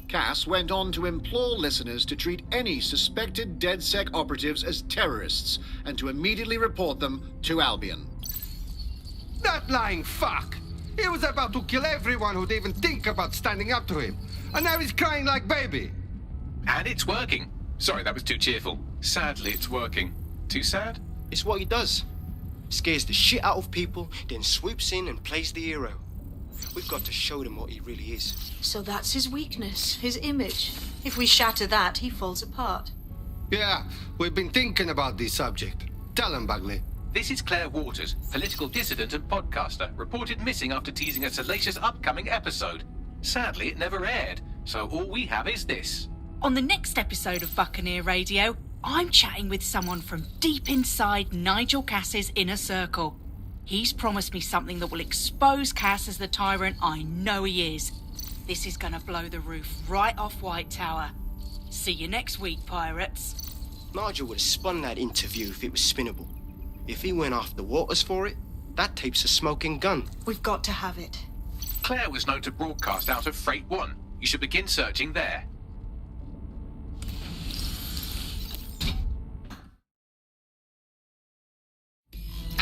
Cass went on to implore listeners to treat any suspected DedSec operatives as terrorists and to immediately report them to Albion. That lying fuck! He was about to kill everyone who'd even think about standing up to him. And now he's crying like baby. And it's working. Sorry, that was too cheerful. Sadly, it's working. Too sad? It's what he does. scares the shit out of people, then swoops in and plays the hero. We've got to show them what he really is. So that's his weakness, his image. If we shatter that, he falls apart. Yeah, we've been thinking about this subject. Tell him, Bagley. This is Claire Waters, political dissident and podcaster, reported missing after teasing a salacious upcoming episode. Sadly, it never aired, so all we have is this. On the next episode of Buccaneer Radio, I'm chatting with someone from deep inside Nigel Cass's inner circle. He's promised me something that will expose Cass as the tyrant I know he is. This is gonna blow the roof right off White Tower. See you next week, pirates. Nigel would have spun that interview if it was spinnable. If he went after Waters for it, that tape's a smoking gun. We've got to have it. Claire was known to broadcast out of Freight 1. You should begin searching there.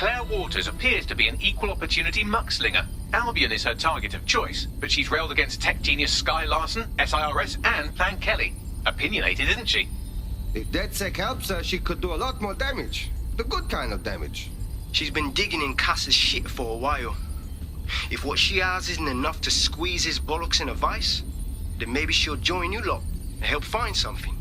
Claire Waters appears to be an equal opportunity muckslinger. Albion is her target of choice, but she's railed against tech genius Sky Larson, SIRS, and Plan Kelly. Opinionated, isn't she? If DedSec helps her, she could do a lot more damage. The good kind of damage. She's been digging in Cass's shit for a while. If what she has isn't enough to squeeze his bollocks in a vice, then maybe she'll join you lot and help find something.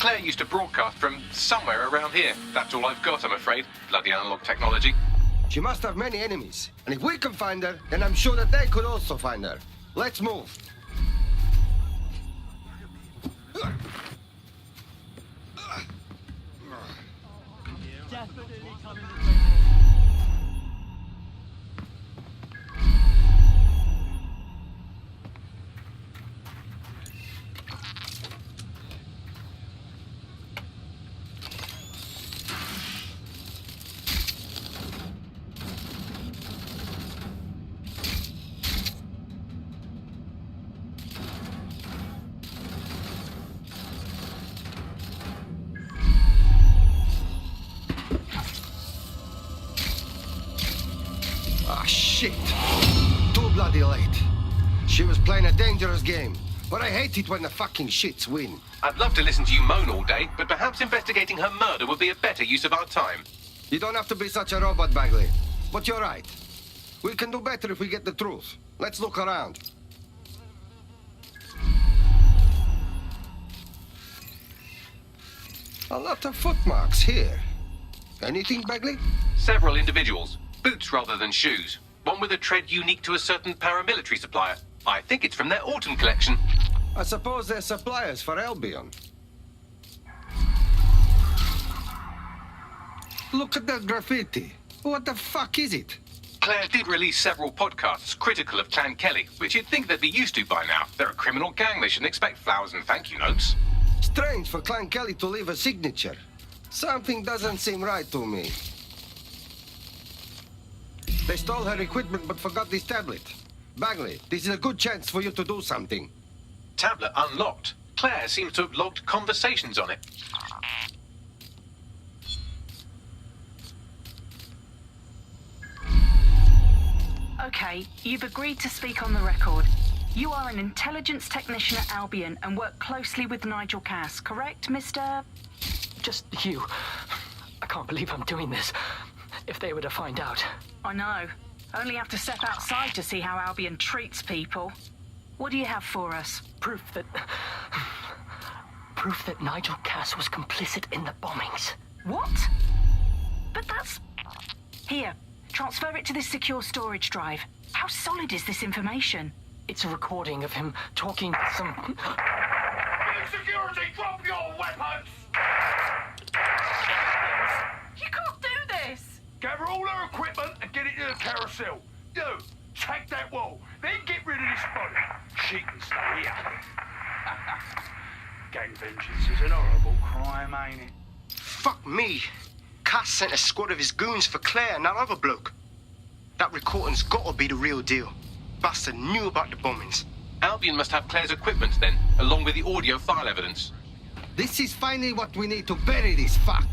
Claire used to broadcast from somewhere around here. That's all I've got, I'm afraid. Bloody analog technology. She must have many enemies. And if we can find her, then I'm sure that they could also find her. Let's move. Definitely coming to Shit. Too bloody late. She was playing a dangerous game. But I hate it when the fucking shits win. I'd love to listen to you moan all day, but perhaps investigating her murder would be a better use of our time. You don't have to be such a robot, Bagley. But you're right. We can do better if we get the truth. Let's look around. A lot of footmarks here. Anything, Bagley? Several individuals. Boots rather than shoes. One with a tread unique to a certain paramilitary supplier. I think it's from their autumn collection. I suppose they're suppliers for Albion. Look at that graffiti. What the fuck is it? Claire did release several podcasts critical of Clan Kelly, which you'd think they'd be used to by now. They're a criminal gang. They shouldn't expect flowers and thank you notes. Strange for Clan Kelly to leave a signature. Something doesn't seem right to me. They stole her equipment but forgot this tablet. Bagley, this is a good chance for you to do something. Tablet unlocked. Claire seems to have logged conversations on it. Okay, you've agreed to speak on the record. You are an intelligence technician at Albion and work closely with Nigel Cass, correct, Mr.? Just you. I can't believe I'm doing this. If they were to find out. I know. Only have to step outside to see how Albion treats people. What do you have for us? Proof that Nigel Cass was complicit in the bombings. What? But that's... Here, transfer it to this secure storage drive. How solid is this information? It's a recording of him talking to some... Security, drop your weapons! You can't do this! Gather all her equipment and get it to the carousel. You, take that wall, then get rid of this body. She can stay here. Gang vengeance is an horrible crime, ain't it? Fuck me. Cass sent a squad of his goons for Claire and that other bloke. That recording's gotta be the real deal. Bastard knew about the bombings. Albion must have Claire's equipment then, along with the audio file evidence. This is finally what we need to bury this fuck.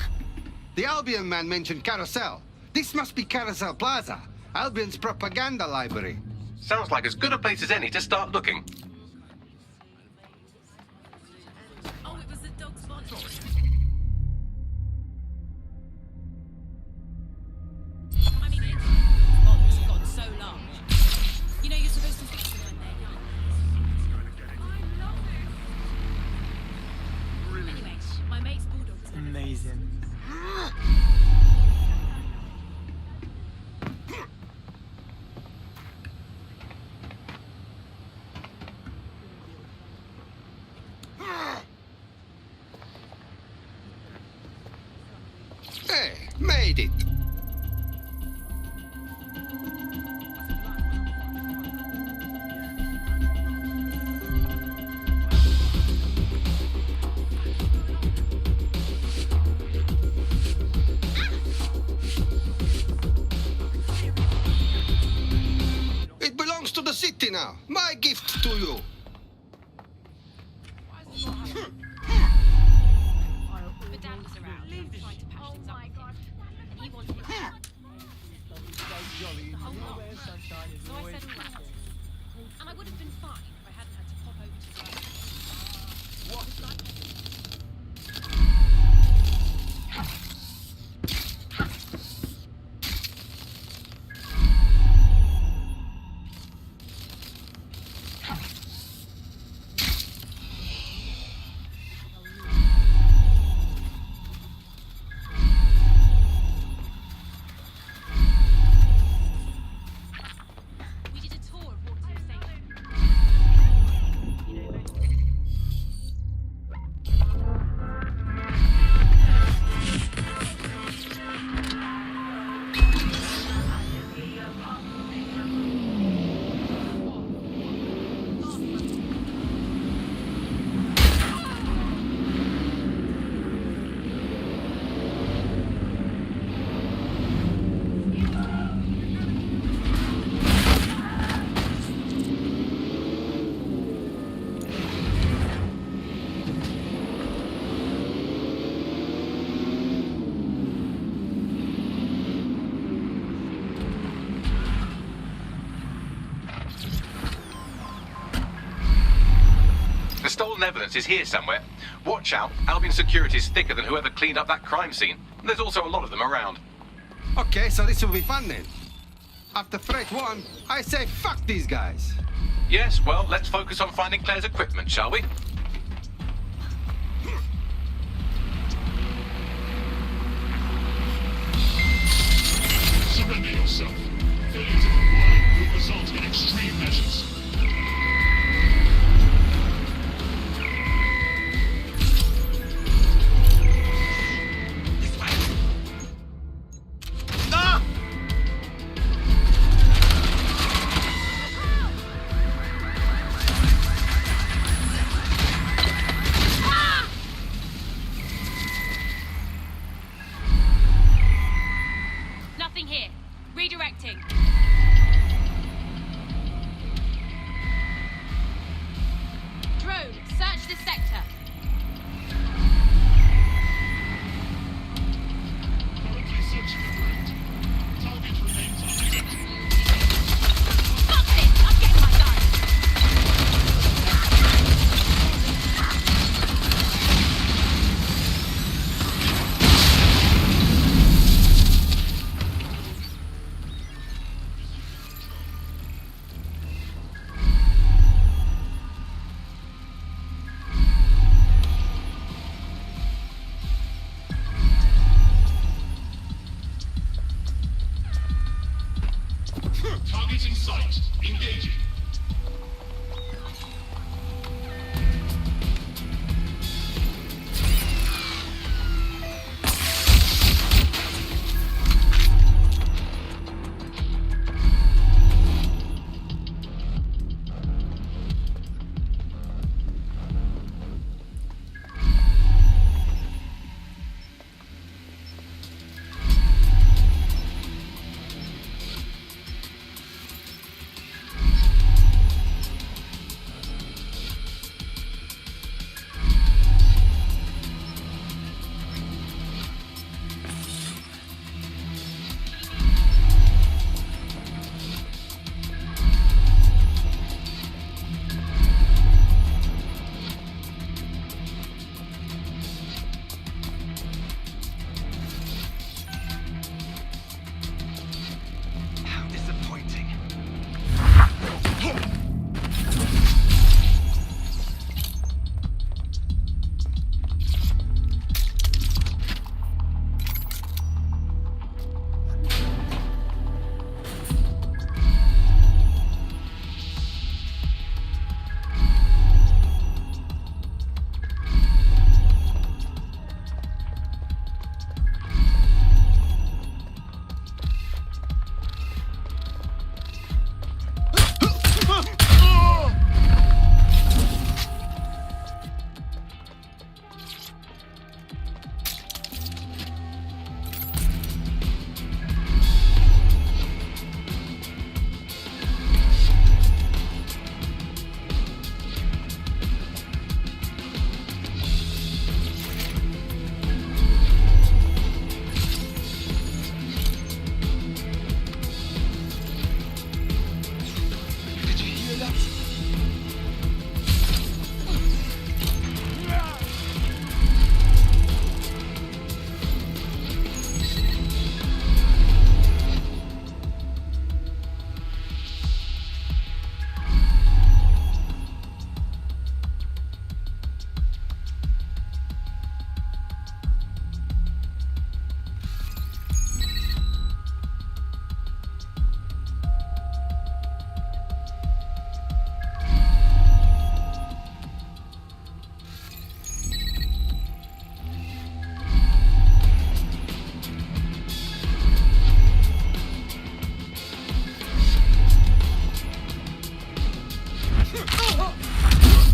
The Albion man mentioned Carousel. This must be Carousel Plaza, Albion's propaganda library. Sounds like as good a place as any to start looking. Oh, it was the dog's body. I mean, it's gone so long. You know, you're supposed to fix it one day. Anyway, my mate's bulldog was amazing. Hey, made it. It belongs to the city now. My gift to you. The dad was around, trying to patch things up with him. And he wanted important evidence is here somewhere. Watch out, Albion security is thicker than whoever cleaned up that crime scene. There's also a lot of them around. Okay, so this will be fun then. After threat 1, I say fuck these guys. Yes, well, let's focus on finding Claire's equipment, shall we? Surrender yourself. Failure to comply will result in extreme measures. Nothing here. Redirecting. Drone, search this sector. Currently searching the ground. Target remains unidentified. Fuck this! I'm getting my gun! Target in sight. Engaging. How disappointing.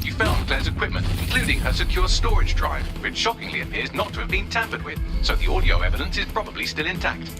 You found Claire's equipment, including her secure storage drive, which shockingly appears not to have been tampered with, so the audio evidence is probably still intact.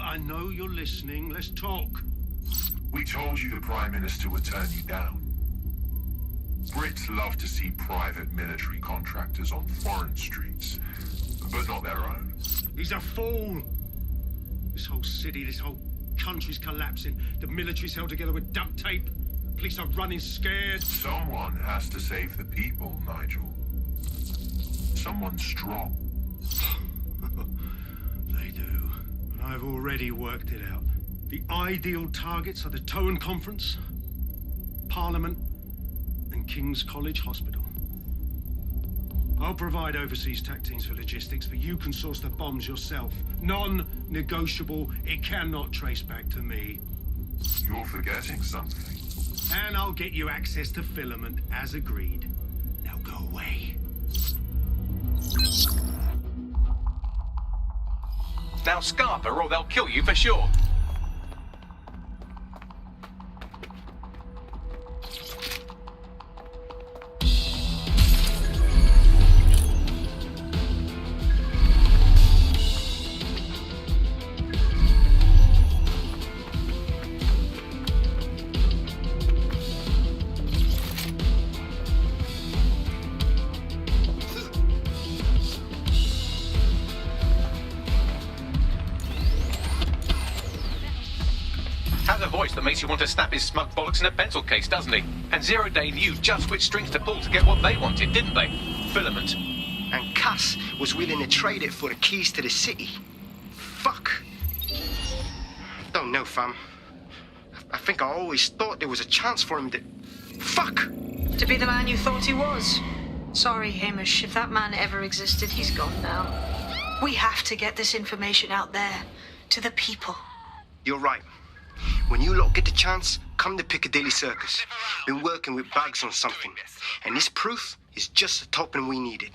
I know you're listening. Let's talk. We told you the Prime Minister would turn you down. Brits love to see private military contractors on foreign streets, but not their own. He's a fool. This whole city, this whole country's collapsing. The military's held together with duct tape. Police are running scared. Someone has to save the people, Nigel. Someone strong. They do. But I've already worked it out. The ideal targets are the Toan Conference, Parliament, and King's College Hospital. I'll provide overseas tac teams for logistics, but you can source the bombs yourself. Non-negotiable. It cannot trace back to me. You're forgetting something. And I'll get you access to filament, as agreed. Now go away. Now scarper or they'll kill you for sure. Has a voice that makes you want to snap his smug bollocks in a pencil case, doesn't he? And Zero Day knew just which strings to pull to get what they wanted, didn't they? Filament. And Cass was willing to trade it for the keys to the city. Fuck. Don't know, fam. I think I always thought there was a chance for him to... Fuck! To be the man you thought he was. Sorry, Hamish. If that man ever existed, he's gone now. We have to get this information out there. To the people. You're right. When you lot get the chance, come to Piccadilly Circus. Been working with Bags on something. And this proof is just the topping we needed.